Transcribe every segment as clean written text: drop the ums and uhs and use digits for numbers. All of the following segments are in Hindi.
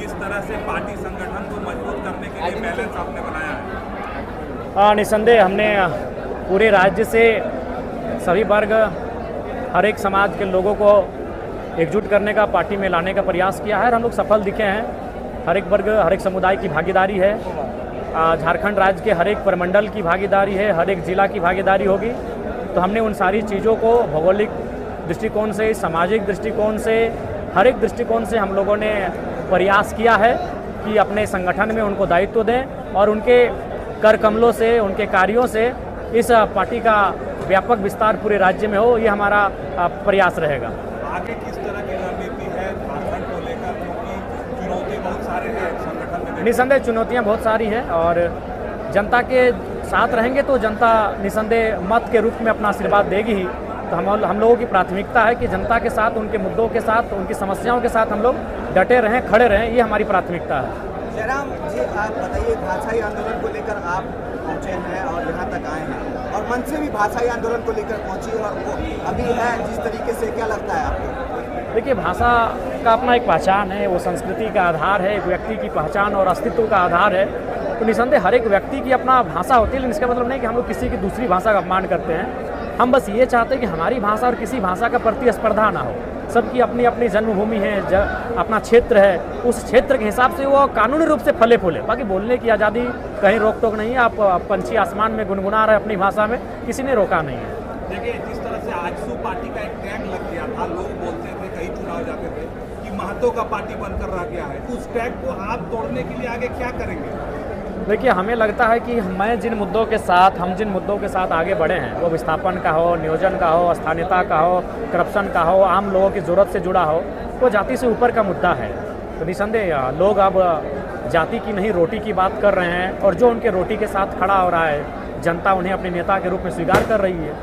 किस तरह से पार्टी संगठन को मजबूत करने के लिए बैलेंस आपने बनाया है? निसंदेह हमने पूरे राज्य से सभी वर्ग, हर एक समाज के लोगों को एकजुट करने का, पार्टी में लाने का प्रयास किया है और हम लोग सफल दिखे हैं। हर एक वर्ग, हर एक समुदाय की भागीदारी है। झारखंड राज्य के हर एक प्रमंडल की भागीदारी है, हर एक जिला की भागीदारी होगी। तो हमने उन सारी चीज़ों को भौगोलिक दृष्टिकोण से, सामाजिक दृष्टिकोण से, हर एक दृष्टिकोण से हम लोगों ने प्रयास किया है कि अपने संगठन में उनको दायित्व दें और उनके कर कमलों से, उनके कार्यों से इस पार्टी का व्यापक विस्तार पूरे राज्य में हो, ये हमारा प्रयास रहेगा। आगे किस तरह की रणनीति है झारखंड को लेकर, क्योंकि चुनौती बहुत सारे हैं संगठन में? निसंदेह चुनौतियां बहुत सारी हैं और जनता के साथ रहेंगे तो जनता निसंदेह मत के रूप में अपना आशीर्वाद देगी ही। तो हम लोगों की प्राथमिकता है कि जनता के साथ, उनके मुद्दों के साथ, उनकी समस्याओं के साथ हम लोग डटे रहें, खड़े रहें, ये हमारी प्राथमिकता है। जयराम जी, आप बताइए, भाषाई आंदोलन को लेकर आप पहुंचे हैं और यहाँ तक आए हैं और मन से भी भाषाई आंदोलन को लेकर पहुंची और वो अभी है जिस तरीके से, क्या लगता है आपको? देखिए, भाषा का अपना एक पहचान है, वो संस्कृति का आधार है, एक व्यक्ति की पहचान और अस्तित्व का आधार है। तो निसंदेह हर एक व्यक्ति की अपना भाषा होती है, लेकिन इसका मतलब नहीं कि हम लोग किसी की दूसरी भाषा का अपमान करते हैं। हम बस ये चाहते हैं कि हमारी भाषा और किसी भाषा का प्रतिस्पर्धा ना हो। सबकी अपनी अपनी जन्मभूमि है, अपना क्षेत्र है, उस क्षेत्र के हिसाब से वो कानूनी रूप से फले फूले। बाकी बोलने की आज़ादी, कहीं रोक टोक नहीं है। आप पंछी आसमान में गुनगुना रहे अपनी भाषा में, किसी ने रोका नहीं है। देखिए, जिस तरह से आजसू पार्टी का एक टैग लग गया था, लोग बोलते थे, कई चुनाव जाते थे कि महतो का पार्टी बनकर रह गया है, उस टैग को आप तोड़ने के लिए आगे क्या करेंगे? देखिए, हमें लगता है कि हम जिन मुद्दों के साथ आगे बढ़े हैं, वो विस्थापन का हो, नियोजन का हो, स्थानीयता का हो, करप्शन का हो, आम लोगों की ज़रूरत से जुड़ा हो, वो जाति से ऊपर का मुद्दा है। तो निसंदेह लोग अब जाति की नहीं, रोटी की बात कर रहे हैं और जो उनके रोटी के साथ खड़ा हो रहा है, जनता उन्हें अपने नेता के रूप में स्वीकार कर रही है।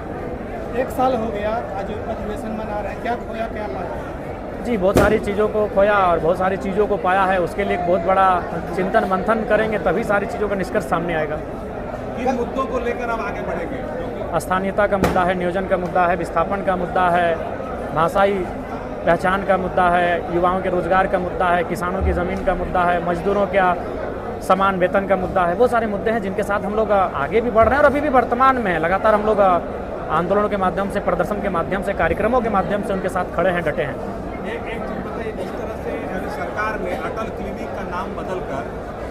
1 साल हो गया, आज अधिवेशन मना रहे हैं, क्या खोया, क्या पाया? जी, बहुत सारी चीज़ों को खोया और बहुत सारी चीज़ों को पाया है। उसके लिए एक बहुत बड़ा चिंतन मंथन करेंगे, तभी सारी चीज़ों का निष्कर्ष सामने आएगा। किन मुद्दों को लेकर अब आगे बढ़ेंगे? स्थानीयता का मुद्दा है, नियोजन का मुद्दा है, विस्थापन का मुद्दा है, भाषाई पहचान का मुद्दा है, युवाओं के रोजगार का मुद्दा है, किसानों की ज़मीन का मुद्दा है, मजदूरों का समान वेतन का मुद्दा है। वो सारे मुद्दे हैं जिनके साथ हम लोग आगे भी बढ़ रहे हैं और अभी भी वर्तमान में है। लगातार हम लोग आंदोलनों के माध्यम से, प्रदर्शन के माध्यम से, कार्यक्रमों के माध्यम से उनके साथ खड़े हैं, डटे हैं। एक चीज़ बताइए, जिस तरह से सरकार ने अटल क्लिनिक का नाम बदलकर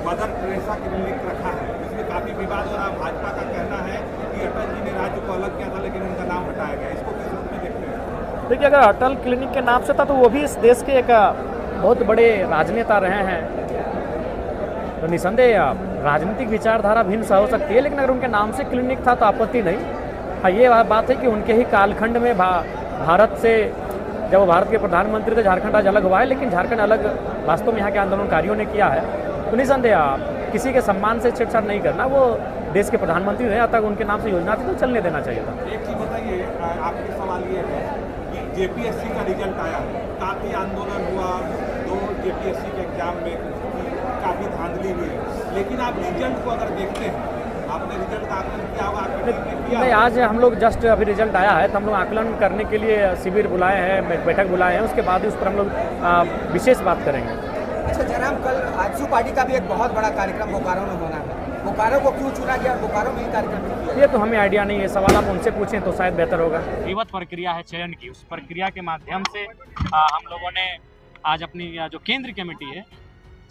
मदर टेरेसा क्लिनिक रखा है, इसमें काफ़ी विवाद हो रहा है। भाजपा का कहना है कि अटल जी ने राज्य को अलग किया था, लेकिन उनका नाम हटाया गया। इसको किस रूप में देखते हैं? देखिए, अगर अटल क्लिनिक के नाम से था तो वो भी इस देश के एक बहुत बड़े राजनेता रहे हैं। तो निसंदेह राजनीतिक विचारधारा भिन्न सा हो सकती है, लेकिन अगर उनके नाम से क्लिनिक था तो आपत्ति नहीं। हाँ, ये बात है कि उनके ही कालखंड में भारत से, जब वो भारत के प्रधानमंत्री थे, झारखंड आज अलग हुआ है, लेकिन झारखंड अलग वास्तव में यहाँ के आंदोलनकारियों ने किया है। तो निसंदेह किसी के सम्मान से छेड़छाड़ नहीं करना। वो देश के प्रधानमंत्री रहे, अब तक उनके नाम से योजना थी तो चलने देना चाहिए था। एक चीज़ बताइए, आपके सवाल ये है कि जेपीएससी का रिजल्ट आया, काफ़ी आंदोलन हुआ, 2 जेपीएससी के एग्जाम में काफ़ी धांधली हुई, लेकिन आप रिजल्ट को अगर देखते हैं, आपने रिजल्ट का आकलन किया होगा? नहीं, आज हम लोग जस्ट अभी रिजल्ट आया है तो हम लोग आकलन करने के लिए शिविर बुलाए हैं, बैठक बुलाए हैं। उसके बाद उस पर हम लोग विशेष बात करेंगे। अच्छा जयराम, कल आजसू पार्टी का भी एक बहुत बड़ा कार्यक्रम बोकारो में होना है, बोकारो को क्यों चुना गया और बोकारो में ही कार्यक्रम? ये तो हमें आइडिया नहीं है, सवाल आप उनसे पूछें तो शायद बेहतर होगा। विधिवत प्रक्रिया है चयन की, उस प्रक्रिया के माध्यम से हम लोगों ने आज अपनी जो केंद्र कमेटी है,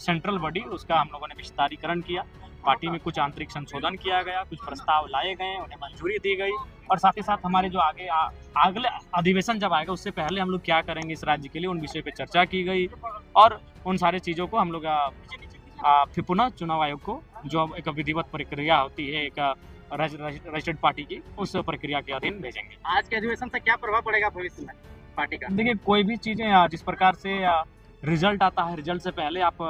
सेंट्रल बॉडी, उसका हम लोगों ने विस्तारीकरण किया। पार्टी में कुछ आंतरिक संशोधन किया गया, कुछ प्रस्ताव लाए गए, उन्हें मंजूरी दी गई और साथ ही साथ हमारे जो अगले अधिवेशन जब आएगा उससे पहले हम लोग क्या करेंगे इस राज्य के लिए, उन विषय पे चर्चा की गई और उन सारे चीज़ों को हम लोग फिर पुनः चुनाव आयोग को, जो एक विधिवत प्रक्रिया होती है एक रजिस्टर्ड पार्टी की, उस प्रक्रिया के अधीन भेजेंगे। आज के अधिवेशन से क्या प्रभाव पड़ेगा भविष्य में पार्टी का? देखिए, कोई भी चीज़ें जिस प्रकार से रिजल्ट आता है, रिजल्ट से पहले आप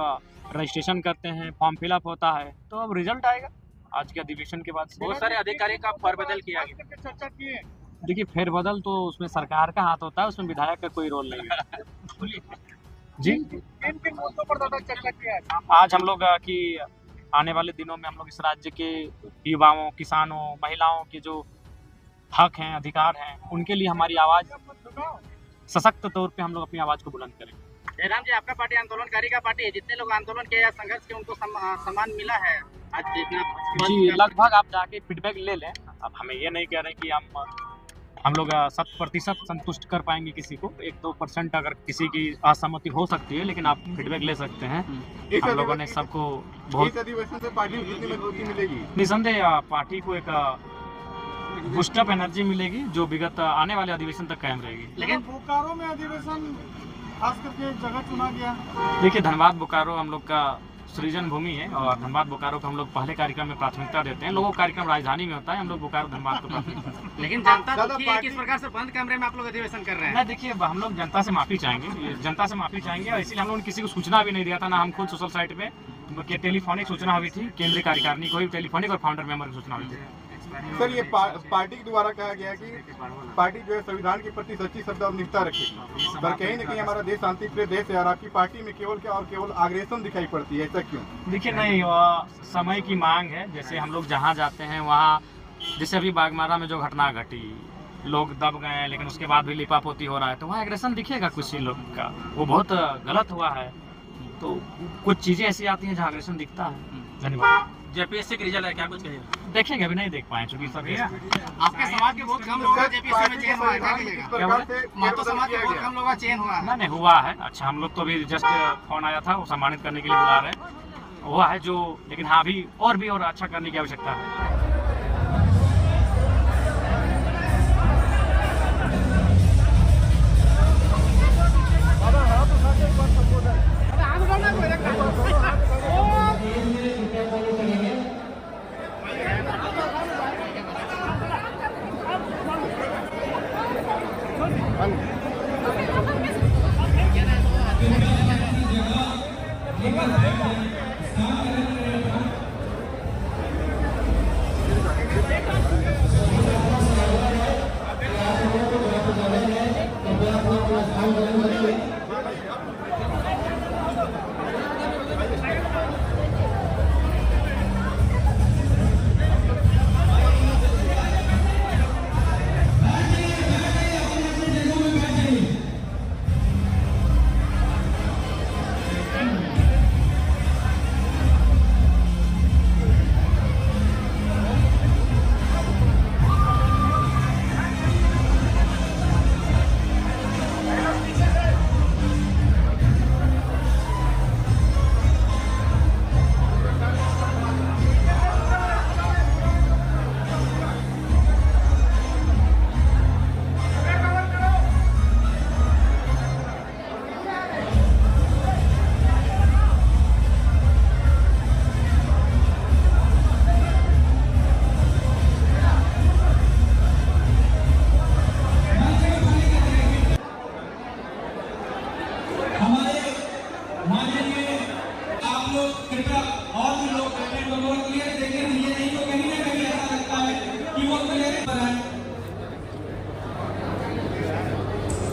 रजिस्ट्रेशन करते हैं, फॉर्म फिलअप होता है, तो अब रिजल्ट आएगा आज के अधिवेशन के बाद। बहुत सारे अधिकारियों का फेरबदल किया गया, चर्चा किए। देखिए, फेरबदल तो उसमें सरकार का हाथ होता है, उसमें विधायक का कोई रोल नहीं है। जी, किन मुद्दों पर ज्यादा चर्चा किया है? आज हम लोग की आने वाले दिनों में हम लोग इस राज्य के युवाओं, किसानों, महिलाओं के जो हक हैं, अधिकार हैं, उनके लिए हमारी आवाज़ सशक्त तौर पे हम लोग अपनी आवाज़ को बुलंद करें। जयराम जी, आपका पार्टी आंदोलनकारी का पार्टी है, जितने लोग आंदोलन किए या संघर्ष के उनको सम्मान मिला है आज जितना जी, लगभग आप जाके फीडबैक ले लें। अब हमें ये नहीं कह रहे कि हम लोग 100% संतुष्ट कर पाएंगे किसी को। 1-2% अगर किसी की असहमति हो सकती है, लेकिन आप फीडबैक ले सकते हैं। हम लोगों ने सबको बहुत अधिवेशन से पार्टी को कितनी मजबूती मिलेगी? निसंदेह पार्टी को एक बूस्टअप एनर्जी मिलेगी जो विगत आने वाले अधिवेशन तक कायम रहेगी। लेकिन बोकारो में अधिवेशन खास करके जगह चुना गया। देखिए, धनबाद बोकारो हम लोग का सृजन भूमि है और धनबाद बोकारो को हम लोग पहले कार्यक्रम में प्राथमिकता देते हैं। लोगों का कार्यक्रम राजधानी में होता है, हम लोग बोकारो धनबाद को प्राथमिकता देते हैं। लेकिन जनता दुखी है किस प्रकार से बंद कमरे में आप लोग अधिवेशन कर रहे हैं। ना देखिए, हम लोग जनता से माफी चाहेंगे, जनता से माफी चाहेंगे और इसीलिए हम लोगों ने किसी को सूचना भी नहीं दिया था। ना हम खुद सोशल साइट पे टेलीफोनिक सूचना हुई थी, केंद्रीय कार्यकारिणी को भी टेलीफोनिक और फाउंडर मेंबर की सूचना हुई थी। सर, ये पार्टी के द्वारा कहा गया कि पार्टी जो है संविधान के प्रति सच्ची श्रद्धा और निष्ठा रखेगी, पर कहीं न कहीं हमारा देश शांति प्रिय देश है और आपकी पार्टी में केवल आग्रेसन दिखाई पड़ती है, ऐसा क्यों? देखिए, नहीं, समय की मांग है। जैसे हम लोग जहाँ जाते हैं वहाँ, जैसे अभी बागमारा में जो घटना घटी, लोग दब गए लेकिन उसके बाद भी लिपापोती हो रहा है, तो वहाँ एग्रेशन दिखेगा कुछ ही लोग का, वो बहुत गलत हुआ है। तो कुछ चीज़ें ऐसी आती हैं जहाँ एग्रेशन दिखता है। धन्यवाद। जेपीएससी का रिजल्ट है, क्या कुछ कहिएगा? देखेंगे, अभी नहीं देख पाए चूंकि सभी आपके समाज के बहुत कम लोगों का जेपीएससी में चयन हुआ है, क्या कहिएगा? महतो समाज के बहुत कम लोगों का चयन हुआ है। नहीं हुआ है। अच्छा, हम लोग तो अभी जस्ट फोन आया था, वो सम्मानित करने के लिए बुला रहे हैं, हुआ है जो, लेकिन हाँ अभी और अच्छा करने की आवश्यकता है।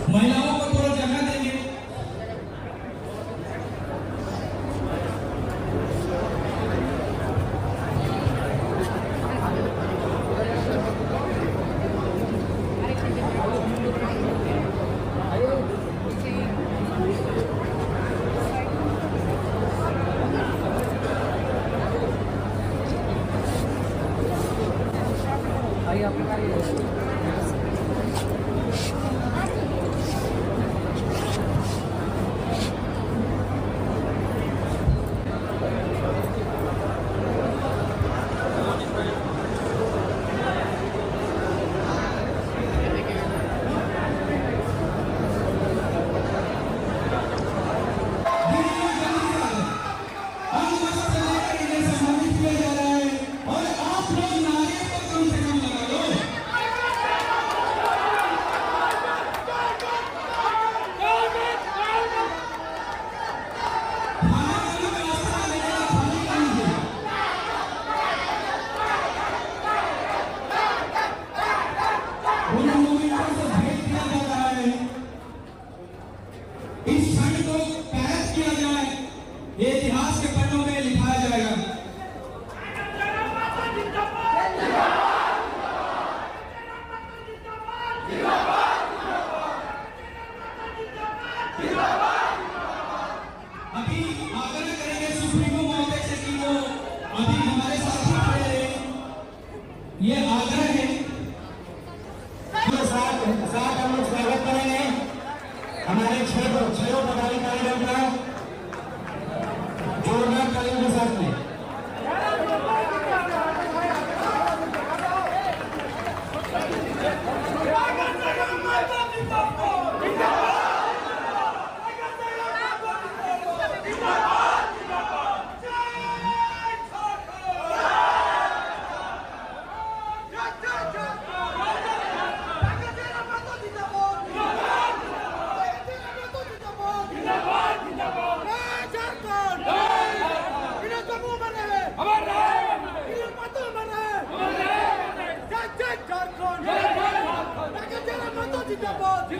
महिलाओं को थोड़ा जगह देंगे। आइए, आपके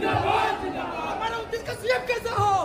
हमारा उद्देश्य का सीएम कैसा हो